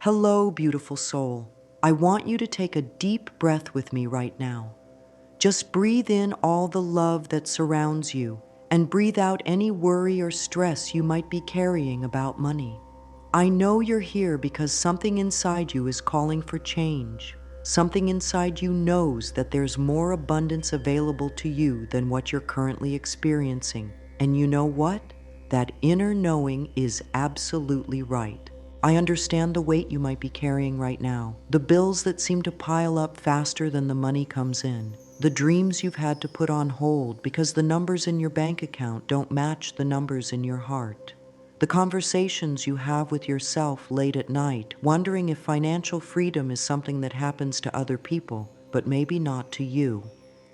Hello, beautiful soul. I want you to take a deep breath with me right now. Just breathe in all the love that surrounds you and breathe out any worry or stress you might be carrying about money. I know you're here because something inside you is calling for change. Something inside you knows that there's more abundance available to you than what you're currently experiencing. And you know what? That inner knowing is absolutely right. I understand the weight you might be carrying right now, the bills that seem to pile up faster than the money comes in, the dreams you've had to put on hold because the numbers in your bank account don't match the numbers in your heart. The conversations you have with yourself late at night, wondering if financial freedom is something that happens to other people, but maybe not to you.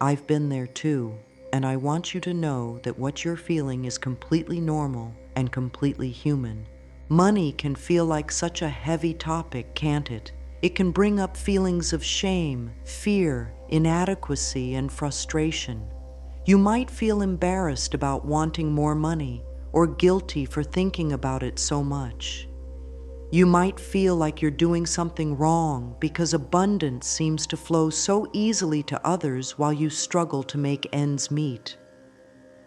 I've been there too, and I want you to know that what you're feeling is completely normal and completely human. Money can feel like such a heavy topic, can't it? It can bring up feelings of shame, fear, inadequacy, and frustration. You might feel embarrassed about wanting more money, or guilty for thinking about it so much. You might feel like you're doing something wrong because abundance seems to flow so easily to others while you struggle to make ends meet.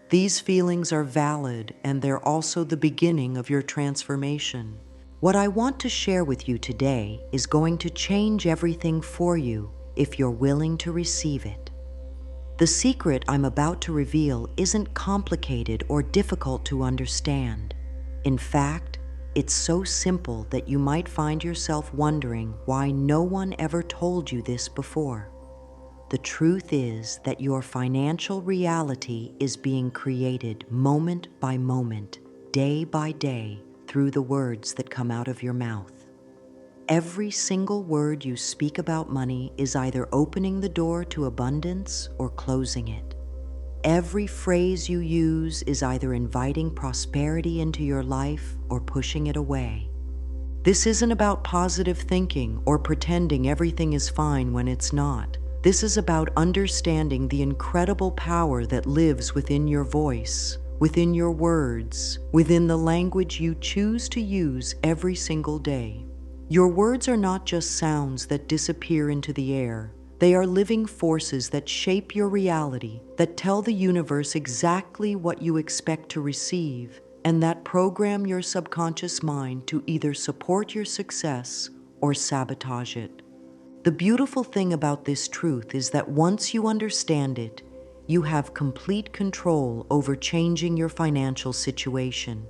These feelings are valid, and they're also the beginning of your transformation. What I want to share with you today is going to change everything for you if you're willing to receive it. The secret I'm about to reveal isn't complicated or difficult to understand. In fact, it's so simple that you might find yourself wondering why no one ever told you this before. The truth is that your financial reality is being created moment by moment, day by day, through the words that come out of your mouth. Every single word you speak about money is either opening the door to abundance or closing it. Every phrase you use is either inviting prosperity into your life or pushing it away. This isn't about positive thinking or pretending everything is fine when it's not. This is about understanding the incredible power that lives within your voice, within your words, within the language you choose to use every single day. Your words are not just sounds that disappear into the air. They are living forces that shape your reality, that tell the universe exactly what you expect to receive, and that program your subconscious mind to either support your success or sabotage it. The beautiful thing about this truth is that once you understand it, you have complete control over changing your financial situation.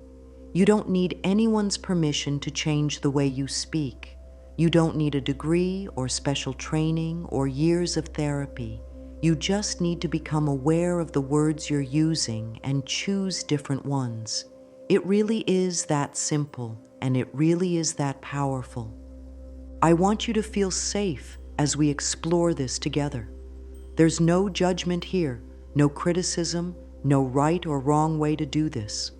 You don't need anyone's permission to change the way you speak. You don't need a degree or special training or years of therapy. You just need to become aware of the words you're using and choose different ones. It really is that simple, and it really is that powerful. I want you to feel safe as we explore this together. There's no judgment here, no criticism, no right or wrong way to do this.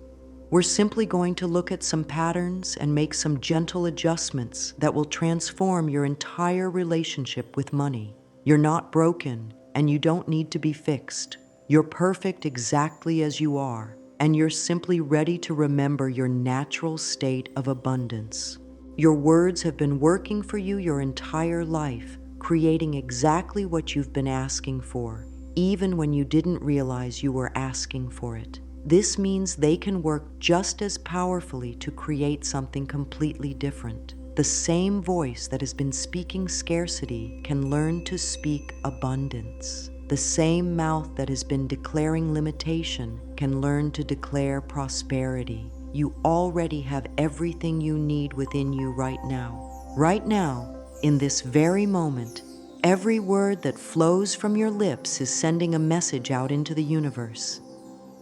We're simply going to look at some patterns and make some gentle adjustments that will transform your entire relationship with money. You're not broken, and you don't need to be fixed. You're perfect exactly as you are, and you're simply ready to remember your natural state of abundance. Your words have been working for you your entire life, creating exactly what you've been asking for, even when you didn't realize you were asking for it. This means they can work just as powerfully to create something completely different. The same voice that has been speaking scarcity can learn to speak abundance. The same mouth that has been declaring limitation can learn to declare prosperity. You already have everything you need within you right now. Right now, in this very moment, every word that flows from your lips is sending a message out into the universe.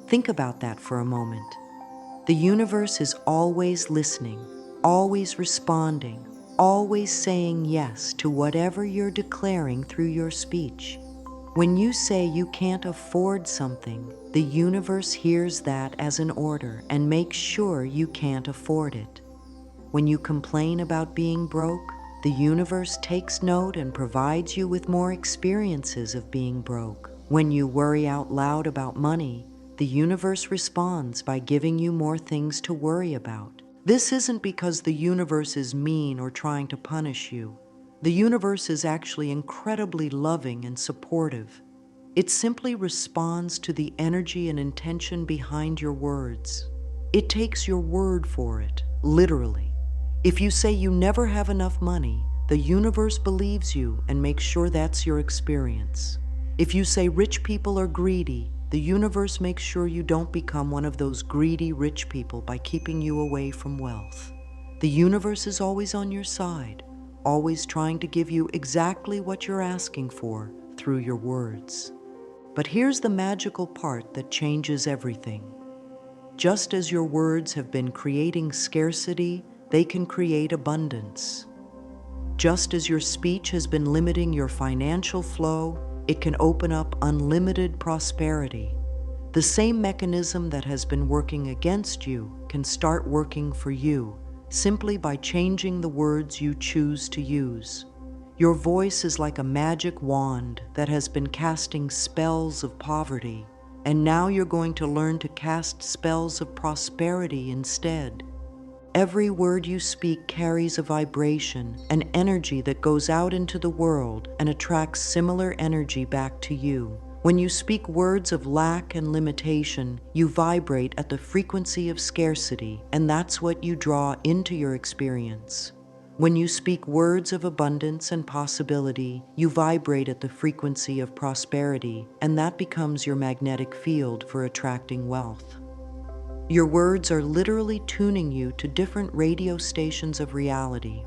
Think about that for a moment. The universe is always listening, always responding, always saying yes to whatever you're declaring through your speech. When you say you can't afford something, the universe hears that as an order and makes sure you can't afford it. When you complain about being broke, the universe takes note and provides you with more experiences of being broke. When you worry out loud about money, the universe responds by giving you more things to worry about. This isn't because the universe is mean or trying to punish you. The universe is actually incredibly loving and supportive. It simply responds to the energy and intention behind your words. It takes your word for it, literally. If you say you never have enough money, the universe believes you and makes sure that's your experience. If you say rich people are greedy, the universe makes sure you don't become one of those greedy rich people by keeping you away from wealth. The universe is always on your side, always trying to give you exactly what you're asking for through your words. But here's the magical part that changes everything. Just as your words have been creating scarcity, they can create abundance. Just as your speech has been limiting your financial flow, it can open up unlimited prosperity. The same mechanism that has been working against you can start working for you, simply by changing the words you choose to use. Your voice is like a magic wand that has been casting spells of poverty, and now you're going to learn to cast spells of prosperity instead. Every word you speak carries a vibration, an energy that goes out into the world and attracts similar energy back to you. When you speak words of lack and limitation, you vibrate at the frequency of scarcity, and that's what you draw into your experience. When you speak words of abundance and possibility, you vibrate at the frequency of prosperity, and that becomes your magnetic field for attracting wealth. Your words are literally tuning you to different radio stations of reality.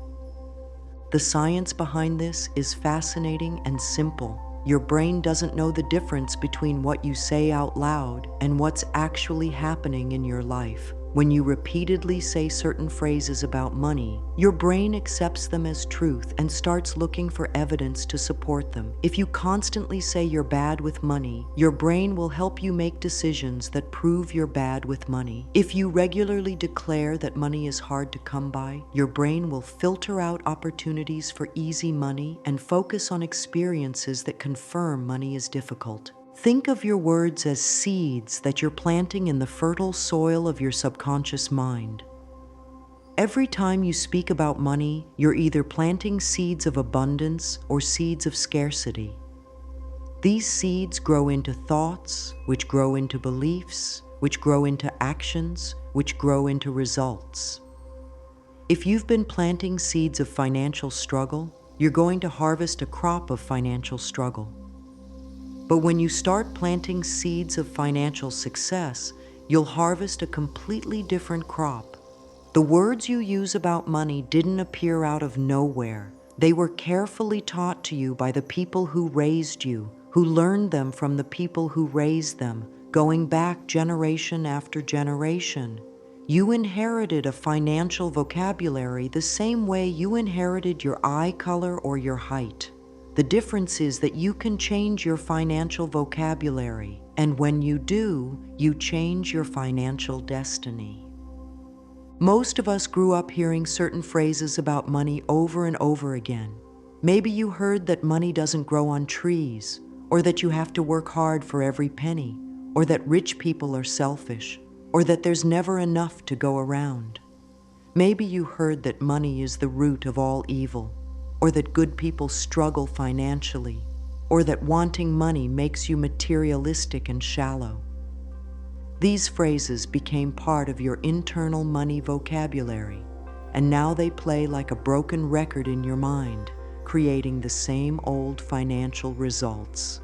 The science behind this is fascinating and simple. Your brain doesn't know the difference between what you say out loud and what's actually happening in your life. When you repeatedly say certain phrases about money, your brain accepts them as truth and starts looking for evidence to support them. If you constantly say you're bad with money, your brain will help you make decisions that prove you're bad with money. If you regularly declare that money is hard to come by, your brain will filter out opportunities for easy money and focus on experiences that confirm money is difficult. Think of your words as seeds that you're planting in the fertile soil of your subconscious mind. Every time you speak about money, you're either planting seeds of abundance or seeds of scarcity. These seeds grow into thoughts, which grow into beliefs, which grow into actions, which grow into results. If you've been planting seeds of financial struggle, you're going to harvest a crop of financial struggle. But when you start planting seeds of financial success, you'll harvest a completely different crop. The words you use about money didn't appear out of nowhere. They were carefully taught to you by the people who raised you, who learned them from the people who raised them, going back generation after generation. You inherited a financial vocabulary the same way you inherited your eye color or your height. The difference is that you can change your financial vocabulary, and when you do, you change your financial destiny. Most of us grew up hearing certain phrases about money over and over again. Maybe you heard that money doesn't grow on trees, or that you have to work hard for every penny, or that rich people are selfish, or that there's never enough to go around. Maybe you heard that money is the root of all evil, or that good people struggle financially, or that wanting money makes you materialistic and shallow. These phrases became part of your internal money vocabulary, and now they play like a broken record in your mind, creating the same old financial results.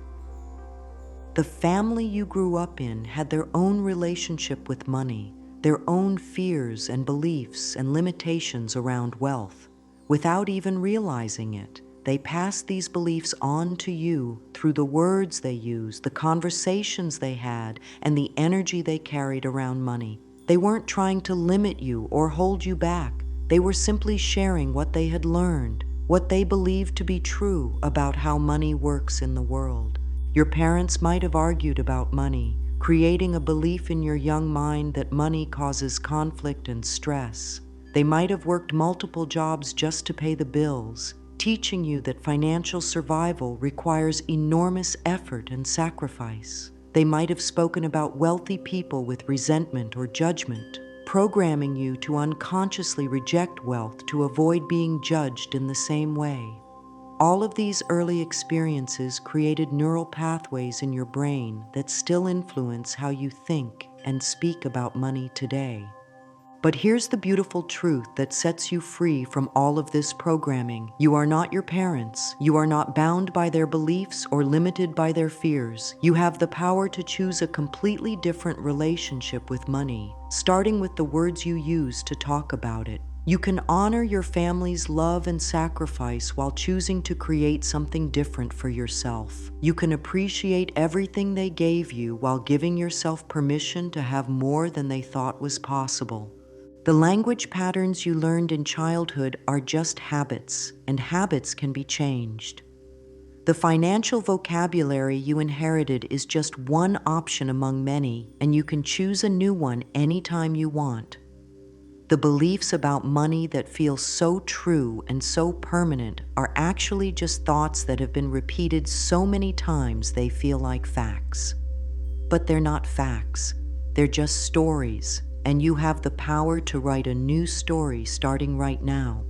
The family you grew up in had their own relationship with money, their own fears and beliefs and limitations around wealth. Without even realizing it, they passed these beliefs on to you through the words they used, the conversations they had, and the energy they carried around money. They weren't trying to limit you or hold you back. They were simply sharing what they had learned, what they believed to be true about how money works in the world. Your parents might have argued about money, creating a belief in your young mind that money causes conflict and stress. They might have worked multiple jobs just to pay the bills, teaching you that financial survival requires enormous effort and sacrifice. They might have spoken about wealthy people with resentment or judgment, programming you to unconsciously reject wealth to avoid being judged in the same way. All of these early experiences created neural pathways in your brain that still influence how you think and speak about money today. But here's the beautiful truth that sets you free from all of this programming. You are not your parents. You are not bound by their beliefs or limited by their fears. You have the power to choose a completely different relationship with money, starting with the words you use to talk about it. You can honor your family's love and sacrifice while choosing to create something different for yourself. You can appreciate everything they gave you while giving yourself permission to have more than they thought was possible. The language patterns you learned in childhood are just habits, and habits can be changed. The financial vocabulary you inherited is just one option among many, and you can choose a new one anytime you want. The beliefs about money that feel so true and so permanent are actually just thoughts that have been repeated so many times they feel like facts. But they're not facts, they're just stories, and you have the power to write a new story starting right now.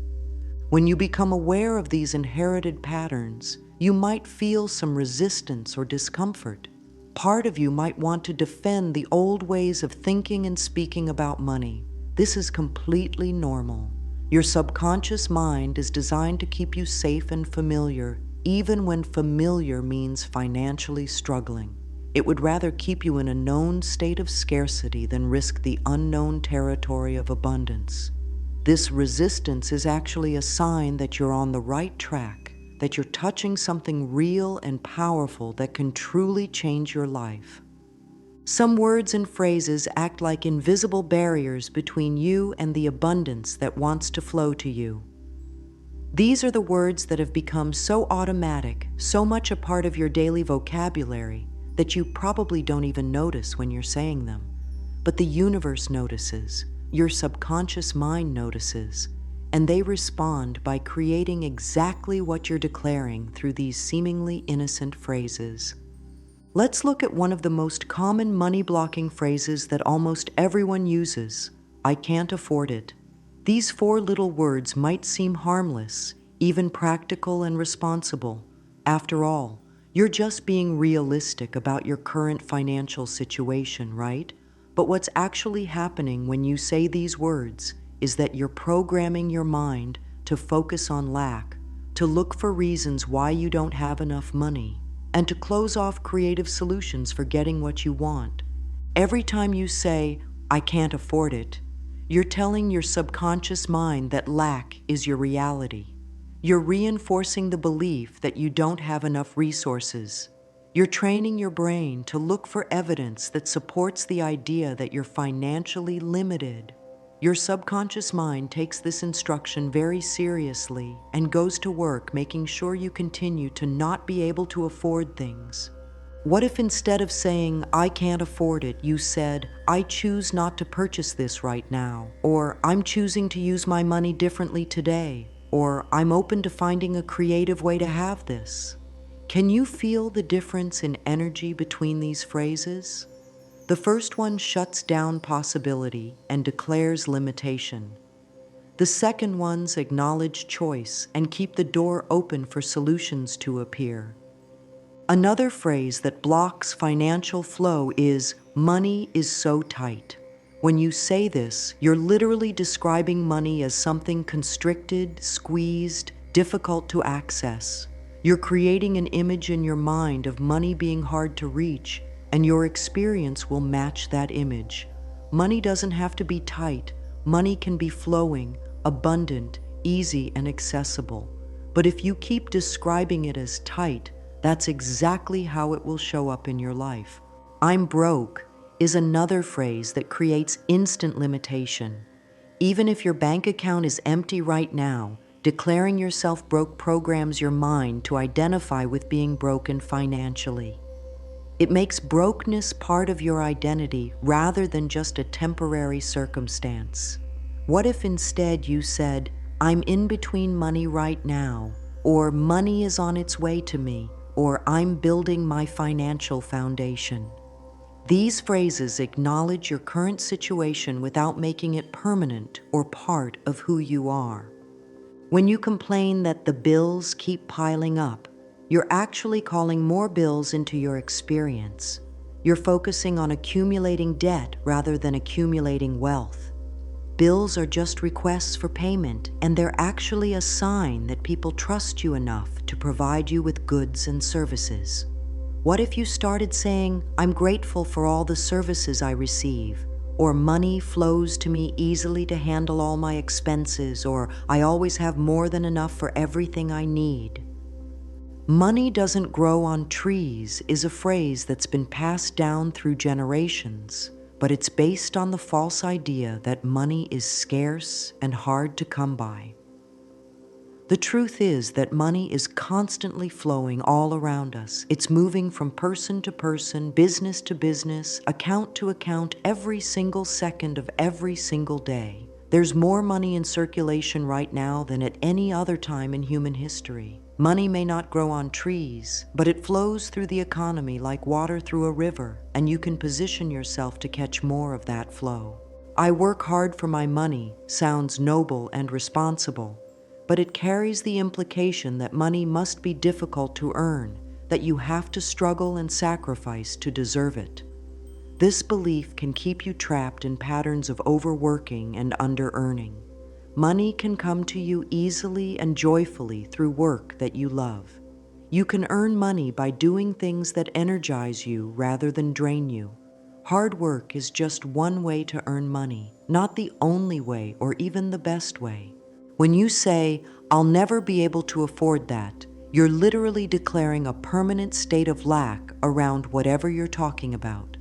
When you become aware of these inherited patterns, you might feel some resistance or discomfort. Part of you might want to defend the old ways of thinking and speaking about money. This is completely normal. Your subconscious mind is designed to keep you safe and familiar, even when familiar means financially struggling. It would rather keep you in a known state of scarcity than risk the unknown territory of abundance. This resistance is actually a sign that you're on the right track, that you're touching something real and powerful that can truly change your life. Some words and phrases act like invisible barriers between you and the abundance that wants to flow to you. These are the words that have become so automatic, so much a part of your daily vocabulary, that you probably don't even notice when you're saying them. But the universe notices, your subconscious mind notices, and they respond by creating exactly what you're declaring through these seemingly innocent phrases. Let's look at one of the most common money-blocking phrases that almost everyone uses: I can't afford it. These 4 little words might seem harmless, even practical and responsible. After all, you're just being realistic about your current financial situation, right? But what's actually happening when you say these words is that you're programming your mind to focus on lack, to look for reasons why you don't have enough money, and to close off creative solutions for getting what you want. Every time you say, I can't afford it, you're telling your subconscious mind that lack is your reality. You're reinforcing the belief that you don't have enough resources. You're training your brain to look for evidence that supports the idea that you're financially limited. Your subconscious mind takes this instruction very seriously and goes to work making sure you continue to not be able to afford things. What if instead of saying, I can't afford it, you said, I choose not to purchase this right now, or I'm choosing to use my money differently today, or I'm open to finding a creative way to have this? Can you feel the difference in energy between these phrases? The first one shuts down possibility and declares limitation. The second ones acknowledge choice and keep the door open for solutions to appear. Another phrase that blocks financial flow is, money is so tight. When you say this, you're literally describing money as something constricted, squeezed, difficult to access. You're creating an image in your mind of money being hard to reach, and your experience will match that image. Money doesn't have to be tight. Money can be flowing, abundant, easy, and accessible. But if you keep describing it as tight, that's exactly how it will show up in your life. I'm broke is another phrase that creates instant limitation. Even if your bank account is empty right now, declaring yourself broke programs your mind to identify with being broken financially. It makes brokenness part of your identity rather than just a temporary circumstance. What if instead you said, I'm in between money right now, or money is on its way to me, or I'm building my financial foundation? These phrases acknowledge your current situation without making it permanent or part of who you are. When you complain that the bills keep piling up, you're actually calling more bills into your experience. You're focusing on accumulating debt rather than accumulating wealth. Bills are just requests for payment, and they're actually a sign that people trust you enough to provide you with goods and services. What if you started saying, "I'm grateful for all the services I receive," or "money flows to me easily to handle all my expenses," or "I always have more than enough for everything I need"? "Money doesn't grow on trees" is a phrase that's been passed down through generations, but it's based on the false idea that money is scarce and hard to come by. The truth is that money is constantly flowing all around us. It's moving from person to person, business to business, account to account every single second of every single day. There's more money in circulation right now than at any other time in human history. Money may not grow on trees, but it flows through the economy like water through a river, and you can position yourself to catch more of that flow. "I work hard for my money" sounds noble and responsible, but it carries the implication that money must be difficult to earn, that you have to struggle and sacrifice to deserve it. This belief can keep you trapped in patterns of overworking and under-earning. Money can come to you easily and joyfully through work that you love. You can earn money by doing things that energize you rather than drain you. Hard work is just one way to earn money, not the only way or even the best way. When you say, "I'll never be able to afford that," you're literally declaring a permanent state of lack around whatever you're talking about.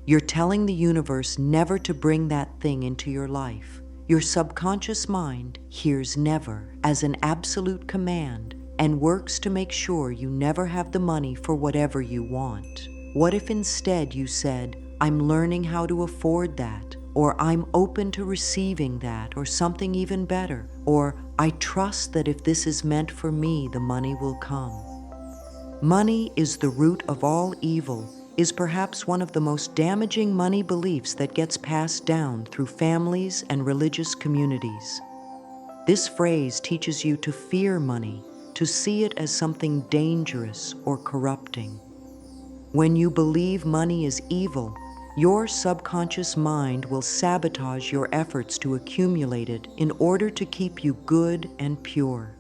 You're telling the universe never to bring that thing into your life. Your subconscious mind hears "never" as an absolute command and works to make sure you never have the money for whatever you want. What if instead you said, "I'm learning how to afford that," or "I'm open to receiving that," or something even better, or "I trust that if this is meant for me, the money will come"? "Money is the root of all evil" is perhaps one of the most damaging money beliefs that gets passed down through families and religious communities. This phrase teaches you to fear money, to see it as something dangerous or corrupting. When you believe money is evil, your subconscious mind will sabotage your efforts to accumulate it in order to keep you good and pure.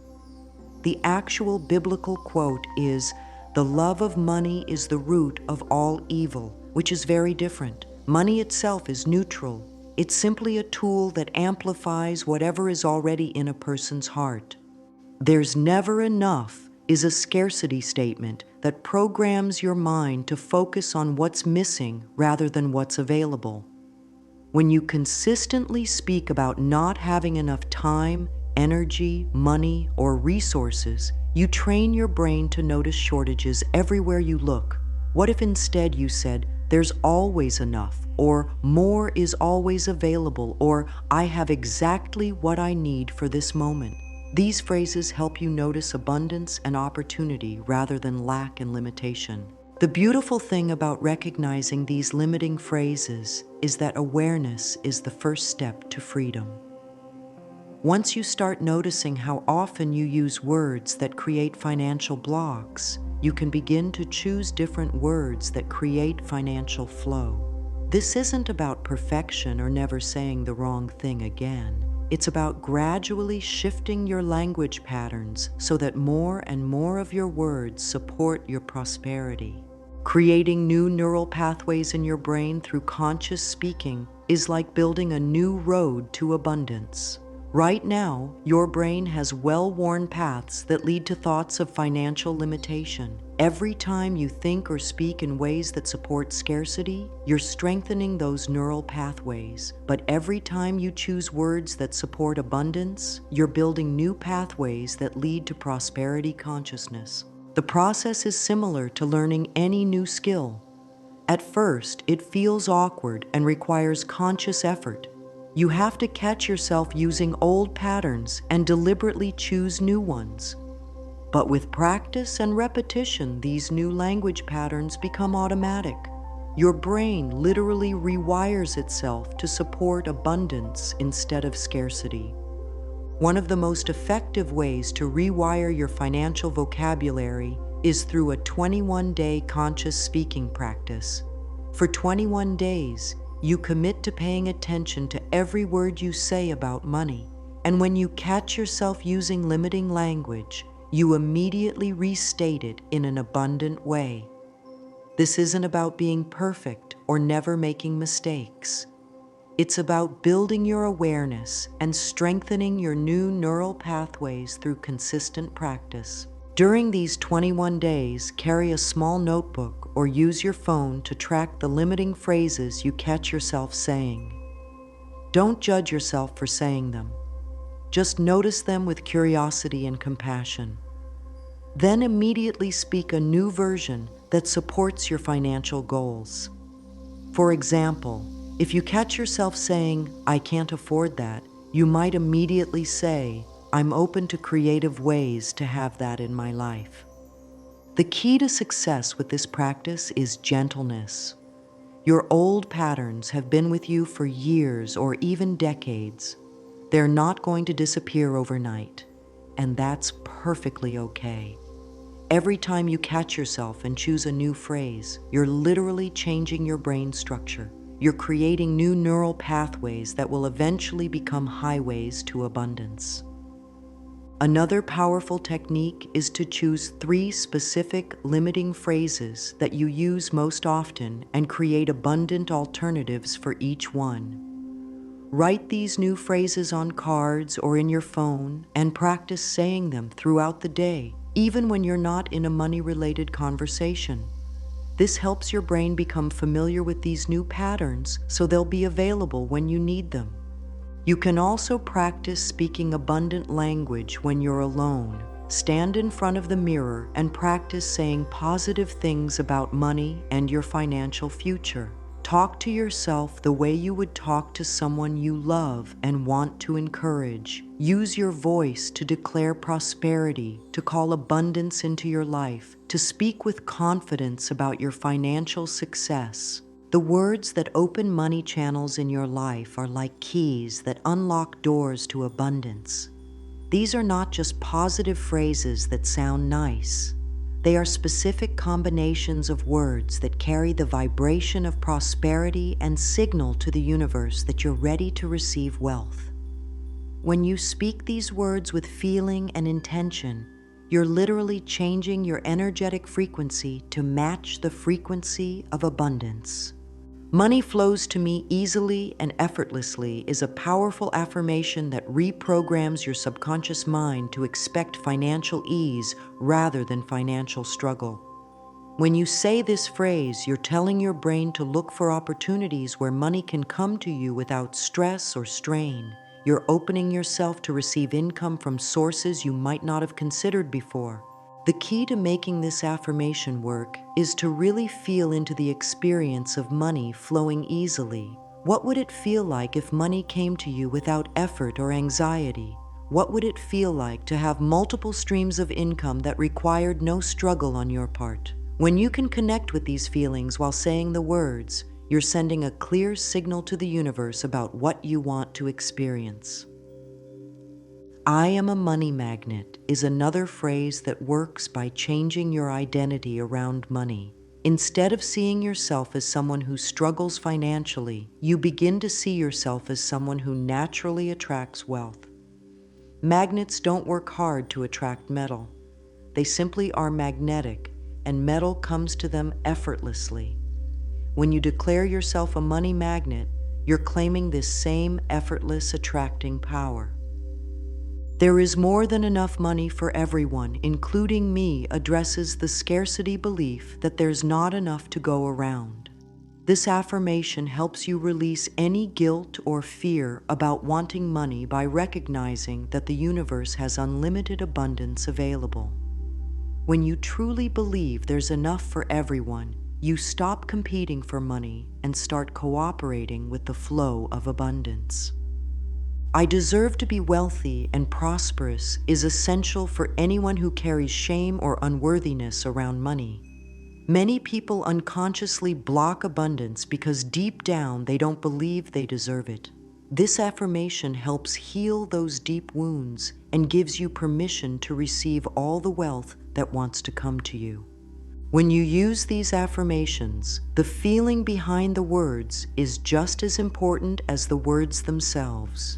The actual biblical quote is, "The love of money is the root of all evil," which is very different. Money itself is neutral. It's simply a tool that amplifies whatever is already in a person's heart. "There's never enough" is a scarcity statement that programs your mind to focus on what's missing rather than what's available. When you consistently speak about not having enough time, energy, money, or resources, you train your brain to notice shortages everywhere you look. What if instead you said, "There's always enough," or "More is always available," or "I have exactly what I need for this moment"? These phrases help you notice abundance and opportunity rather than lack and limitation. The beautiful thing about recognizing these limiting phrases is that awareness is the first step to freedom. Once you start noticing how often you use words that create financial blocks, you can begin to choose different words that create financial flow. This isn't about perfection or never saying the wrong thing again. It's about gradually shifting your language patterns so that more and more of your words support your prosperity. Creating new neural pathways in your brain through conscious speaking is like building a new road to abundance. Right now, your brain has well-worn paths that lead to thoughts of financial limitation. Every time you think or speak in ways that support scarcity, you're strengthening those neural pathways. But every time you choose words that support abundance, you're building new pathways that lead to prosperity consciousness. The process is similar to learning any new skill. At first, it feels awkward and requires conscious effort. You have to catch yourself using old patterns and deliberately choose new ones. But with practice and repetition, these new language patterns become automatic. Your brain literally rewires itself to support abundance instead of scarcity. One of the most effective ways to rewire your financial vocabulary is through a 21-day conscious speaking practice. For 21 days, you commit to paying attention to every word you say about money. And when you catch yourself using limiting language, you immediately restate it in an abundant way. This isn't about being perfect or never making mistakes. It's about building your awareness and strengthening your new neural pathways through consistent practice. During these 21 days, carry a small notebook or use your phone to track the limiting phrases you catch yourself saying. Don't judge yourself for saying them. Just notice them with curiosity and compassion. Then immediately speak a new version that supports your financial goals. For example, if you catch yourself saying, "I can't afford that," you might immediately say, "I'm open to creative ways to have that in my life." The key to success with this practice is gentleness. Your old patterns have been with you for years or even decades. They're not going to disappear overnight, and that's perfectly okay. Every time you catch yourself and choose a new phrase, you're literally changing your brain structure. You're creating new neural pathways that will eventually become highways to abundance. Another powerful technique is to choose 3 specific limiting phrases that you use most often and create abundant alternatives for each one. Write these new phrases on cards or in your phone and practice saying them throughout the day, even when you're not in a money-related conversation. This helps your brain become familiar with these new patterns so they'll be available when you need them. You can also practice speaking abundant language when you're alone. Stand in front of the mirror and practice saying positive things about money and your financial future. Talk to yourself the way you would talk to someone you love and want to encourage. Use your voice to declare prosperity, to call abundance into your life, to speak with confidence about your financial success. The words that open money channels in your life are like keys that unlock doors to abundance. These are not just positive phrases that sound nice. They are specific combinations of words that carry the vibration of prosperity and signal to the universe that you're ready to receive wealth. When you speak these words with feeling and intention, you're literally changing your energetic frequency to match the frequency of abundance. "Money flows to me easily and effortlessly" is a powerful affirmation that reprograms your subconscious mind to expect financial ease rather than financial struggle. When you say this phrase, you're telling your brain to look for opportunities where money can come to you without stress or strain. You're opening yourself to receive income from sources you might not have considered before. The key to making this affirmation work is to really feel into the experience of money flowing easily. What would it feel like if money came to you without effort or anxiety? What would it feel like to have multiple streams of income that required no struggle on your part? When you can connect with these feelings while saying the words, you're sending a clear signal to the universe about what you want to experience. "I am a money magnet" is another phrase that works by changing your identity around money. Instead of seeing yourself as someone who struggles financially, you begin to see yourself as someone who naturally attracts wealth. Magnets don't work hard to attract metal. They simply are magnetic, and metal comes to them effortlessly. When you declare yourself a money magnet, you're claiming this same effortless attracting power. "There is more than enough money for everyone, including me" addresses the scarcity belief that there's not enough to go around. This affirmation helps you release any guilt or fear about wanting money by recognizing that the universe has unlimited abundance available. When you truly believe there's enough for everyone, you stop competing for money and start cooperating with the flow of abundance. "I deserve to be wealthy and prosperous" is essential for anyone who carries shame or unworthiness around money. Many people unconsciously block abundance because deep down they don't believe they deserve it. This affirmation helps heal those deep wounds and gives you permission to receive all the wealth that wants to come to you. When you use these affirmations, the feeling behind the words is just as important as the words themselves.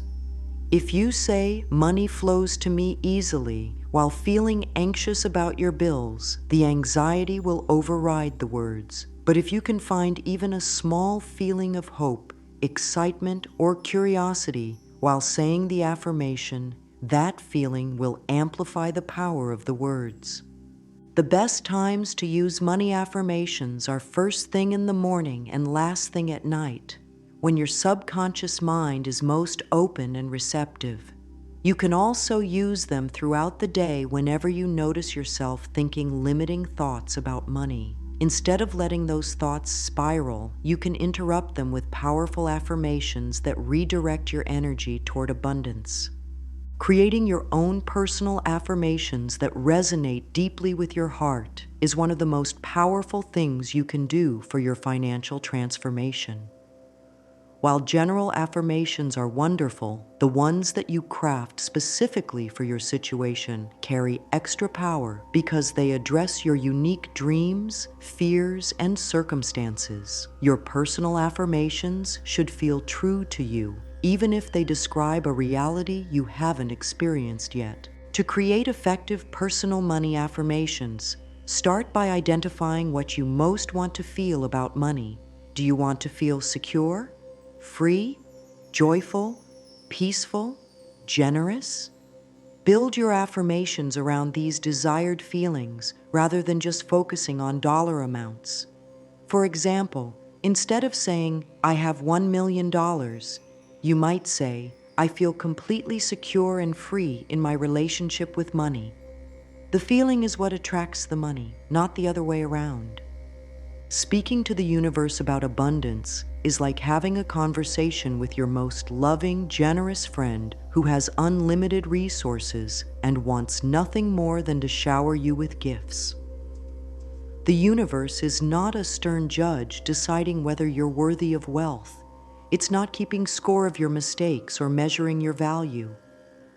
If you say, "Money flows to me easily," while feeling anxious about your bills, the anxiety will override the words. But if you can find even a small feeling of hope, excitement, or curiosity while saying the affirmation, that feeling will amplify the power of the words. The best times to use money affirmations are first thing in the morning and last thing at night, when your subconscious mind is most open and receptive. You can also use them throughout the day whenever you notice yourself thinking limiting thoughts about money. Instead of letting those thoughts spiral, you can interrupt them with powerful affirmations that redirect your energy toward abundance. Creating your own personal affirmations that resonate deeply with your heart is one of the most powerful things you can do for your financial transformation. While general affirmations are wonderful, the ones that you craft specifically for your situation carry extra power because they address your unique dreams, fears, and circumstances. Your personal affirmations should feel true to you, even if they describe a reality you haven't experienced yet. To create effective personal money affirmations, start by identifying what you most want to feel about money. Do you want to feel secure, free, joyful, peaceful, generous? Build your affirmations around these desired feelings rather than just focusing on dollar amounts. For example, instead of saying, "I have $1 million," you might say, "I feel completely secure and free in my relationship with money." The feeling is what attracts the money, not the other way around. Speaking to the universe about abundance is like having a conversation with your most loving, generous friend who has unlimited resources and wants nothing more than to shower you with gifts. The universe is not a stern judge deciding whether you're worthy of wealth. It's not keeping score of your mistakes or measuring your value.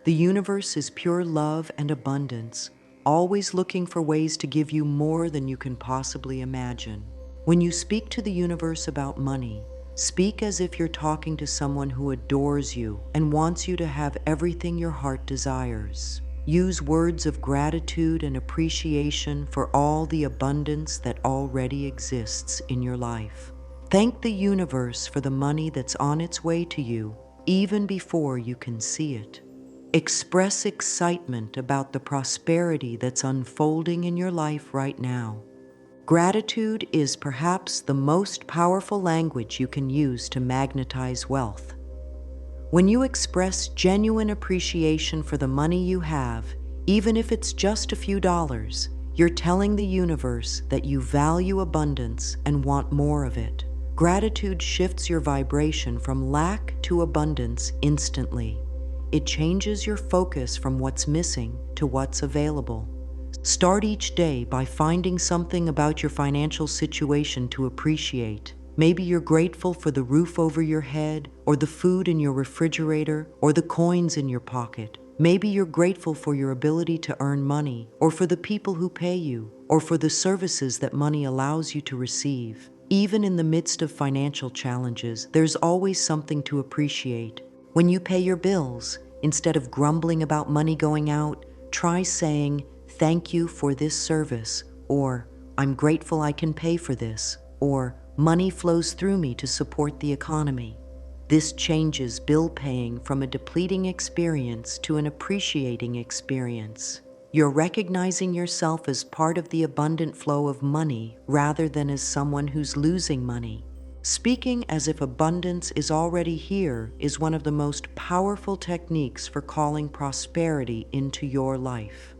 The universe is pure love and abundance, always looking for ways to give you more than you can possibly imagine. When you speak to the universe about money, speak as if you're talking to someone who adores you and wants you to have everything your heart desires. Use words of gratitude and appreciation for all the abundance that already exists in your life. Thank the universe for the money that's on its way to you, even before you can see it. Express excitement about the prosperity that's unfolding in your life right now. Gratitude is perhaps the most powerful language you can use to magnetize wealth. When you express genuine appreciation for the money you have, even if it's just a few dollars, you're telling the universe that you value abundance and want more of it. Gratitude shifts your vibration from lack to abundance instantly. It changes your focus from what's missing to what's available. Start each day by finding something about your financial situation to appreciate. Maybe you're grateful for the roof over your head, or the food in your refrigerator, or the coins in your pocket. Maybe you're grateful for your ability to earn money, or for the people who pay you, or for the services that money allows you to receive. Even in the midst of financial challenges, there's always something to appreciate. When you pay your bills, instead of grumbling about money going out, try saying, "Thank you for this service," or "I'm grateful I can pay for this," or "Money flows through me to support the economy." This changes bill paying from a depleting experience to an appreciating experience. You're recognizing yourself as part of the abundant flow of money rather than as someone who's losing money. Speaking as if abundance is already here is one of the most powerful techniques for calling prosperity into your life.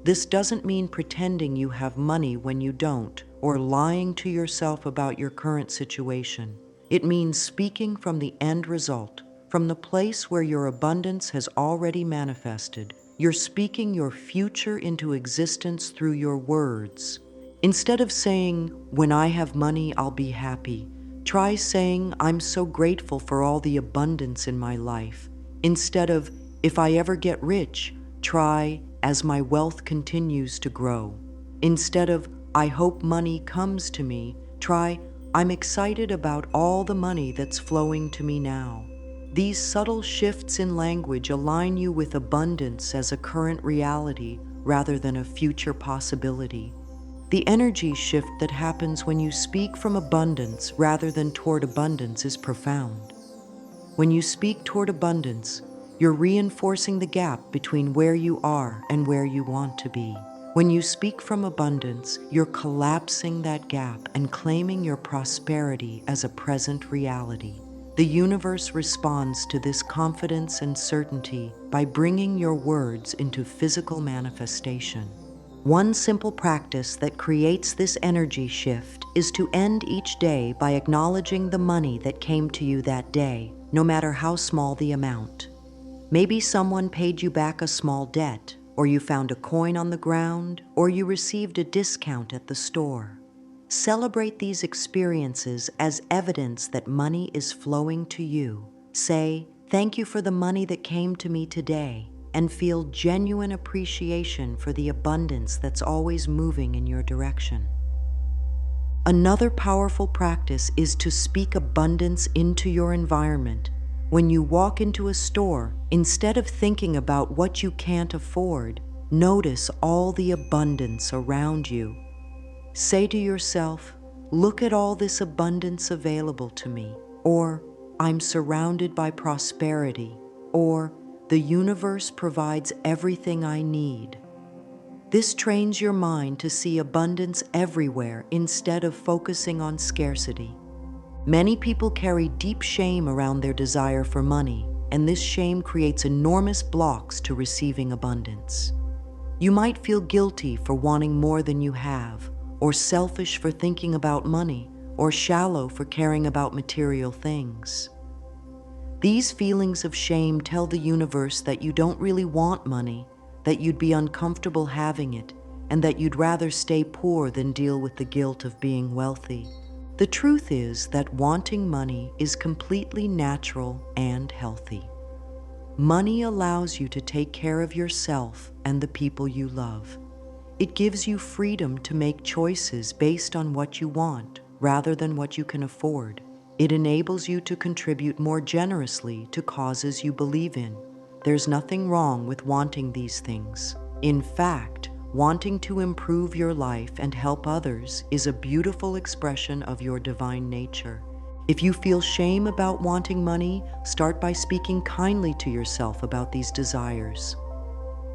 This doesn't mean pretending you have money when you don't, or lying to yourself about your current situation. It means speaking from the end result, from the place where your abundance has already manifested. You're speaking your future into existence through your words. Instead of saying, "When I have money, I'll be happy," try saying, "I'm so grateful for all the abundance in my life." Instead of, "If I ever get rich," try, "As my wealth continues to grow." Instead of, "I hope money comes to me," try, "I'm excited about all the money that's flowing to me now." These subtle shifts in language align you with abundance as a current reality rather than a future possibility. The energy shift that happens when you speak from abundance rather than toward abundance is profound. When you speak toward abundance, you're reinforcing the gap between where you are and where you want to be. When you speak from abundance, you're collapsing that gap and claiming your prosperity as a present reality. The universe responds to this confidence and certainty by bringing your words into physical manifestation. One simple practice that creates this energy shift is to end each day by acknowledging the money that came to you that day, no matter how small the amount. Maybe someone paid you back a small debt, or you found a coin on the ground, or you received a discount at the store. Celebrate these experiences as evidence that money is flowing to you. Say, "Thank you for the money that came to me today," and feel genuine appreciation for the abundance that's always moving in your direction. Another powerful practice is to speak abundance into your environment. When you walk into a store, instead of thinking about what you can't afford, notice all the abundance around you. Say to yourself, "Look at all this abundance available to me," or "I'm surrounded by prosperity," or "The universe provides everything I need." This trains your mind to see abundance everywhere instead of focusing on scarcity. Many people carry deep shame around their desire for money, and this shame creates enormous blocks to receiving abundance. You might feel guilty for wanting more than you have, or selfish for thinking about money, or shallow for caring about material things. These feelings of shame tell the universe that you don't really want money, that you'd be uncomfortable having it, and that you'd rather stay poor than deal with the guilt of being wealthy. The truth is that wanting money is completely natural and healthy. Money allows you to take care of yourself and the people you love. It gives you freedom to make choices based on what you want rather than what you can afford. It enables you to contribute more generously to causes you believe in. There's nothing wrong with wanting these things. In fact, wanting to improve your life and help others is a beautiful expression of your divine nature. If you feel shame about wanting money, start by speaking kindly to yourself about these desires.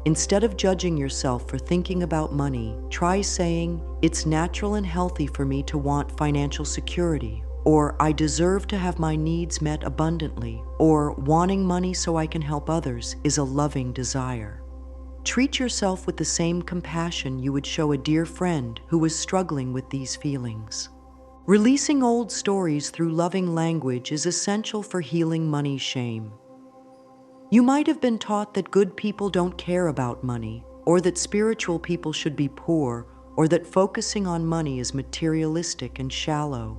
Instead of judging yourself for thinking about money, try saying, "It's natural and healthy for me to want financial security," or "I deserve to have my needs met abundantly," or "Wanting money so I can help others is a loving desire." Treat yourself with the same compassion you would show a dear friend who was struggling with these feelings. Releasing old stories through loving language is essential for healing money shame. You might have been taught that good people don't care about money, or that spiritual people should be poor, or that focusing on money is materialistic and shallow.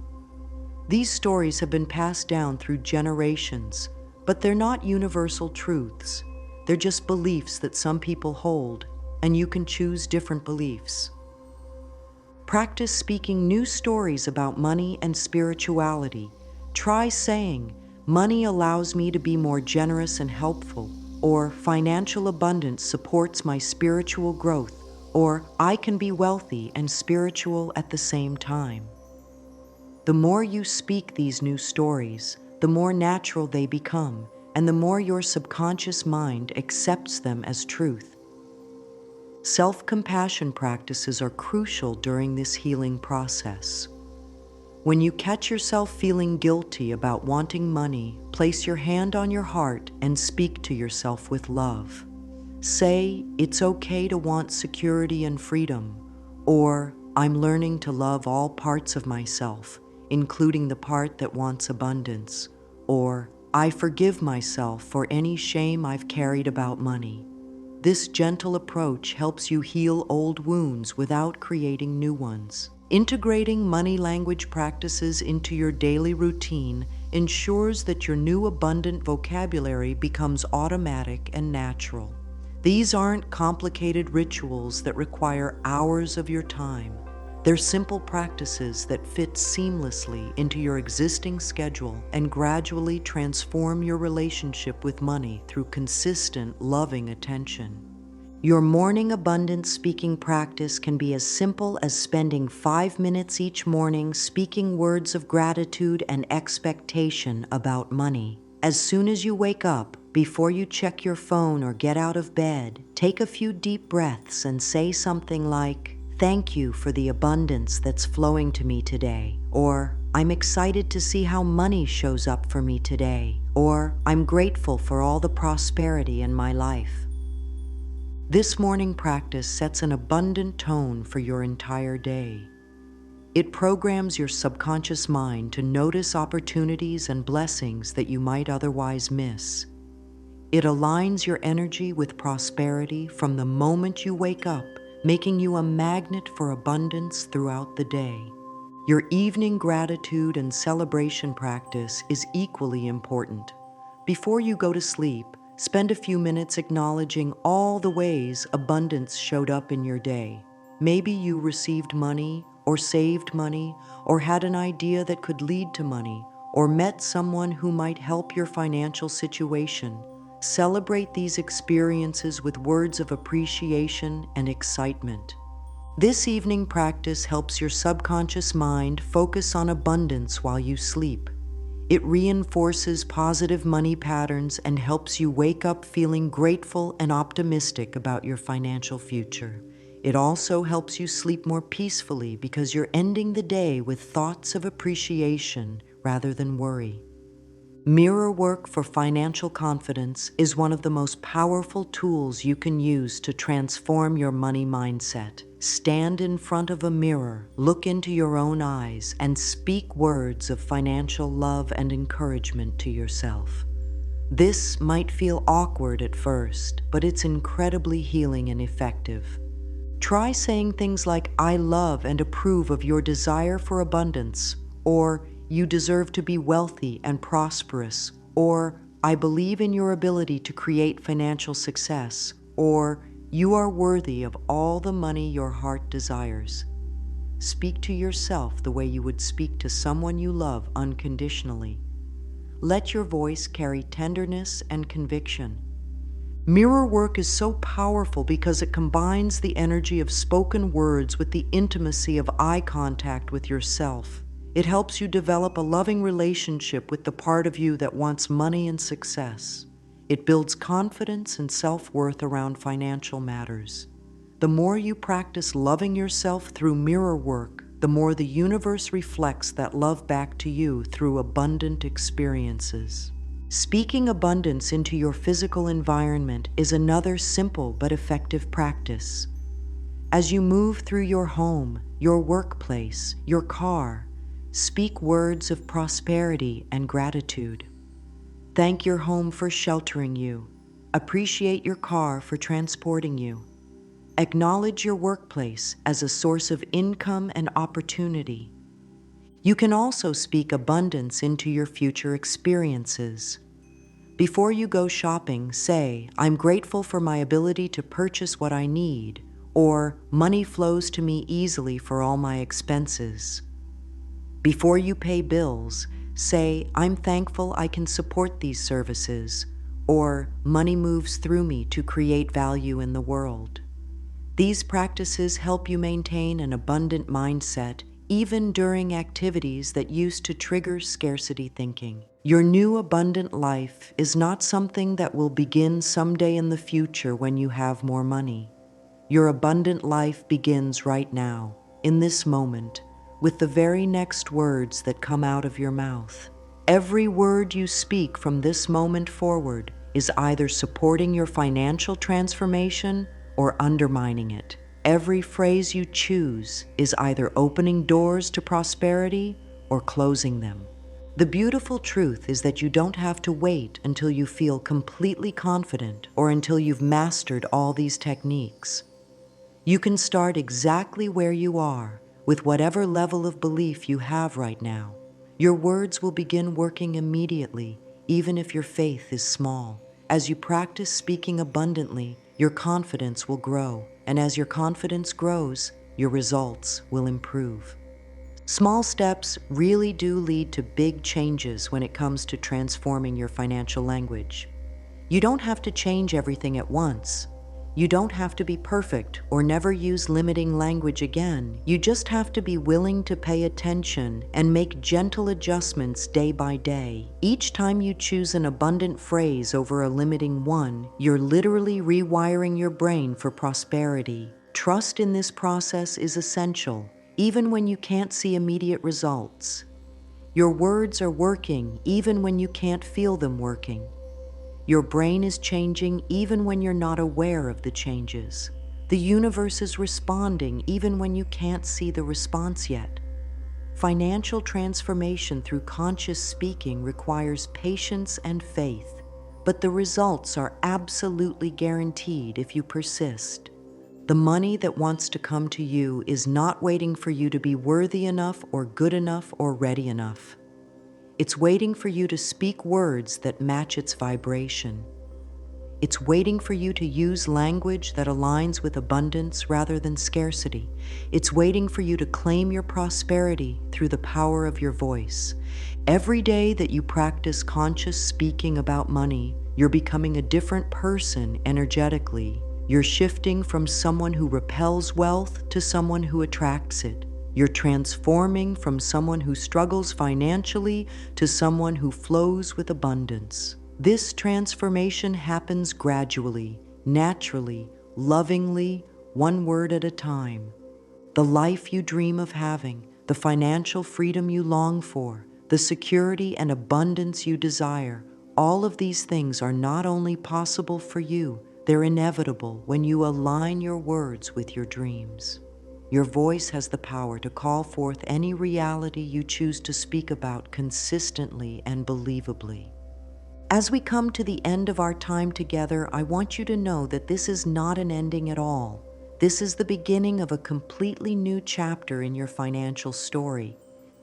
These stories have been passed down through generations, but they're not universal truths. They're just beliefs that some people hold, and you can choose different beliefs. Practice speaking new stories about money and spirituality. Try saying, "Money allows me to be more generous and helpful," or "Financial abundance supports my spiritual growth," or "I can be wealthy and spiritual at the same time." The more you speak these new stories, the more natural they become, and the more your subconscious mind accepts them as truth. Self-compassion practices are crucial during this healing process. When you catch yourself feeling guilty about wanting money, place your hand on your heart and speak to yourself with love. Say, "It's okay to want security and freedom," or "I'm learning to love all parts of myself, including the part that wants abundance," or "I forgive myself for any shame I've carried about money." This gentle approach helps you heal old wounds without creating new ones. Integrating money language practices into your daily routine ensures that your new abundant vocabulary becomes automatic and natural. These aren't complicated rituals that require hours of your time. They're simple practices that fit seamlessly into your existing schedule and gradually transform your relationship with money through consistent, loving attention. Your morning abundance speaking practice can be as simple as spending 5 minutes each morning speaking words of gratitude and expectation about money. As soon as you wake up, before you check your phone or get out of bed, take a few deep breaths and say something like, "Thank you for the abundance that's flowing to me today," or "I'm excited to see how money shows up for me today," or "I'm grateful for all the prosperity in my life." This morning practice sets an abundant tone for your entire day. It programs your subconscious mind to notice opportunities and blessings that you might otherwise miss. It aligns your energy with prosperity from the moment you wake up, making you a magnet for abundance throughout the day. Your evening gratitude and celebration practice is equally important. Before you go to sleep, spend a few minutes acknowledging all the ways abundance showed up in your day. Maybe you received money, or saved money, or had an idea that could lead to money, or met someone who might help your financial situation. Celebrate these experiences with words of appreciation and excitement. This evening practice helps your subconscious mind focus on abundance while you sleep. It reinforces positive money patterns and helps you wake up feeling grateful and optimistic about your financial future. It also helps you sleep more peacefully because you're ending the day with thoughts of appreciation rather than worry. Mirror work for financial confidence is one of the most powerful tools you can use to transform your money mindset. Stand in front of a mirror, look into your own eyes, and speak words of financial love and encouragement to yourself. This might feel awkward at first, but it's incredibly healing and effective. Try saying things like, "I love and approve of your desire for abundance," or "You deserve to be wealthy and prosperous," or "I believe in your ability to create financial success," or "You are worthy of all the money your heart desires." Speak to yourself the way you would speak to someone you love unconditionally. Let your voice carry tenderness and conviction. Mirror work is so powerful because it combines the energy of spoken words with the intimacy of eye contact with yourself. It helps you develop a loving relationship with the part of you that wants money and success. It builds confidence and self-worth around financial matters. The more you practice loving yourself through mirror work, the more the universe reflects that love back to you through abundant experiences. Speaking abundance into your physical environment is another simple but effective practice. As you move through your home, your workplace, your car, speak words of prosperity and gratitude. Thank your home for sheltering you. Appreciate your car for transporting you. Acknowledge your workplace as a source of income and opportunity. You can also speak abundance into your future experiences. Before you go shopping, say, "I'm grateful for my ability to purchase what I need," or "Money flows to me easily for all my expenses." Before you pay bills, say, "I'm thankful I can support these services," or "Money moves through me to create value in the world." These practices help you maintain an abundant mindset even during activities that used to trigger scarcity thinking. Your new abundant life is not something that will begin someday in the future when you have more money. Your abundant life begins right now, in this moment, with the very next words that come out of your mouth. Every word you speak from this moment forward is either supporting your financial transformation or undermining it. Every phrase you choose is either opening doors to prosperity or closing them. The beautiful truth is that you don't have to wait until you feel completely confident or until you've mastered all these techniques. You can start exactly where you are, with whatever level of belief you have right now. Your words will begin working immediately, even if your faith is small. As you practice speaking abundantly, your confidence will grow, and as your confidence grows, your results will improve. Small steps really do lead to big changes when it comes to transforming your financial language. You don't have to change everything at once. You don't have to be perfect or never use limiting language again. You just have to be willing to pay attention and make gentle adjustments day by day. Each time you choose an abundant phrase over a limiting one, you're literally rewiring your brain for prosperity. Trust in this process is essential, even when you can't see immediate results. Your words are working even when you can't feel them working. Your brain is changing even when you're not aware of the changes. The universe is responding even when you can't see the response yet. Financial transformation through conscious speaking requires patience and faith, but the results are absolutely guaranteed if you persist. The money that wants to come to you is not waiting for you to be worthy enough or good enough or ready enough. It's waiting for you to speak words that match its vibration. It's waiting for you to use language that aligns with abundance rather than scarcity. It's waiting for you to claim your prosperity through the power of your voice. Every day that you practice conscious speaking about money, you're becoming a different person energetically. You're shifting from someone who repels wealth to someone who attracts it. You're transforming from someone who struggles financially to someone who flows with abundance. This transformation happens gradually, naturally, lovingly, one word at a time. The life you dream of having, the financial freedom you long for, the security and abundance you desire, all of these things are not only possible for you, they're inevitable when you align your words with your dreams. Your voice has the power to call forth any reality you choose to speak about consistently and believably. As we come to the end of our time together, I want you to know that this is not an ending at all. This is the beginning of a completely new chapter in your financial story.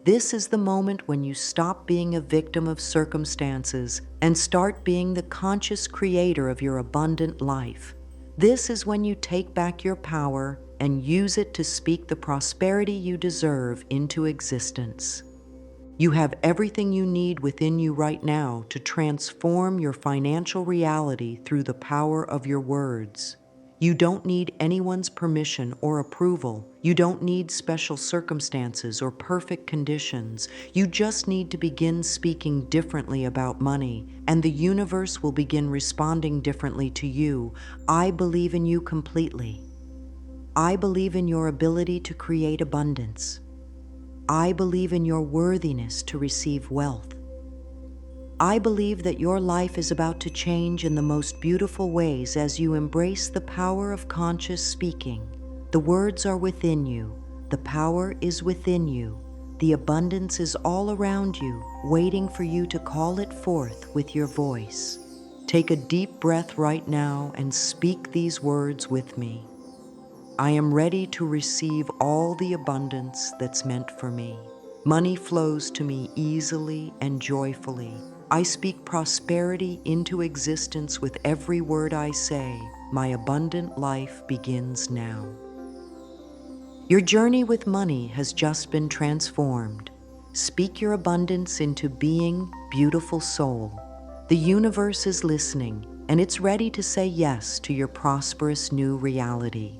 This is the moment when you stop being a victim of circumstances and start being the conscious creator of your abundant life. This is when you take back your power and use it to speak the prosperity you deserve into existence. You have everything you need within you right now to transform your financial reality through the power of your words. You don't need anyone's permission or approval. You don't need special circumstances or perfect conditions. You just need to begin speaking differently about money, and the universe will begin responding differently to you. I believe in you completely. I believe in your ability to create abundance. I believe in your worthiness to receive wealth. I believe that your life is about to change in the most beautiful ways as you embrace the power of conscious speaking. The words are within you. The power is within you. The abundance is all around you, waiting for you to call it forth with your voice. Take a deep breath right now and speak these words with me. I am ready to receive all the abundance that's meant for me. Money flows to me easily and joyfully. I speak prosperity into existence with every word I say. My abundant life begins now. Your journey with money has just been transformed. Speak your abundance into being, beautiful soul. The universe is listening, and it's ready to say yes to your prosperous new reality.